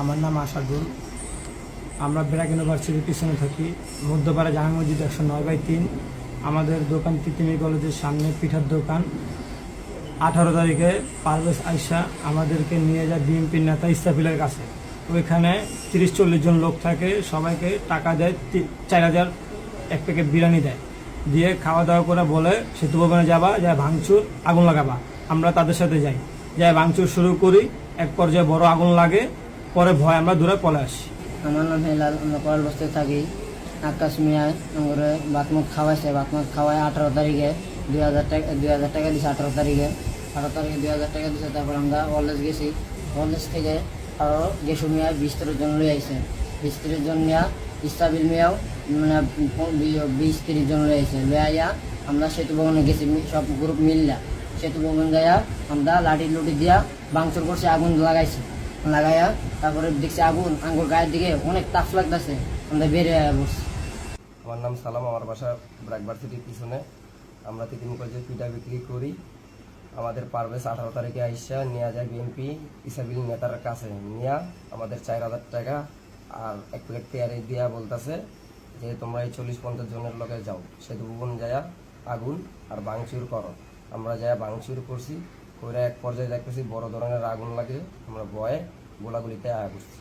আমার নাম আশাদুল। আমরা ব্র্যাক ইউনিভার্সিটির পিছনে থাকি, মধ্যপাড়া জামা মসজিদ 109/3। আমাদের দোকান তিতিমি কলেজের সামনে পিঠার দোকান। 18 তারিখে পারভেজ আয়শা আমাদেরকে নিয়ে যায় বিএনপির নেতা ইস্তাফিলের কাছে। ওইখানে 30-40 জন লোক থাকে, সবাইকে টাকা দেয়, 4000 এক প্যাকেট বিরিয়ানি দেয়, দিয়ে খাওয়া দাওয়া করে বলে সেতু ভবনে যাবা, যায় ভাঙচুর আগুন লাগাবা। আমরা তাদের সাথে যাই, যাই ভাঙচুর শুরু করি। এক পর্যায়ে বড় আগুন লাগে, পরে ভয় আমরা দূরে পলে আসি। আমার নাম হেলাল, আমরা কল বসতে থাকি। আকাশ মিয়ায় আমাকে ভাতমুখ খাওয়াইছে, ভাতমুখ খাওয়ায় 18 তারিখে 2000 টাকা দিছে। 18 তারিখে 2000 টাকা দিছে। তারপর আমরা কলেজ গেছি, কলেজ থেকে আরও গেসু মিয়া 20-30 জন লই আইছে। 20-30 জন নিয়ে ইস্তাবিল মিয়াও মানে 20-30 জন লই আইছে। লই আইয়া আমরা সেতু ভবনে গেছি, সব গ্রুপ মিললা সেতু ভবন যাইয়া আমরা লাঠি লুটি দিয়া ভাঙচুর করছি, আগুন লাগাইয়া তারপরে দেখছি আগুন আঙ্গুর গায়ের দিকে অনেক তাপ লাগতেছে, আমরা বেরিয়ে বসছি। আমার নাম সালাম, আমার বাসা ব্র্যাক ভার্সিটির পিছনে। আমরা তিতিমি কলেজে পিঠা বিক্রি করি। আমাদের পারভেজ 18 তারিখে আইসা নিয়ে যায় বিএনপি ইসাবিল নেতার কাছে, নিয়ে আমাদের 4000 টাকা আর এক প্লেট পেয়ারি দিয়া বলতেছে যে তোমরা এই 40-50 জনের লোকে যাও, সেতু ভবন যায়া আগুন আর ভাঙচুর করো। আমরা যায়া ভাঙচুর করছি, করে এক পর্যায়ে দেখতেছি বড় ধরনের আগুন লাগে। আমরা ভয়ে গোলাগুলিতে আয়া করছি।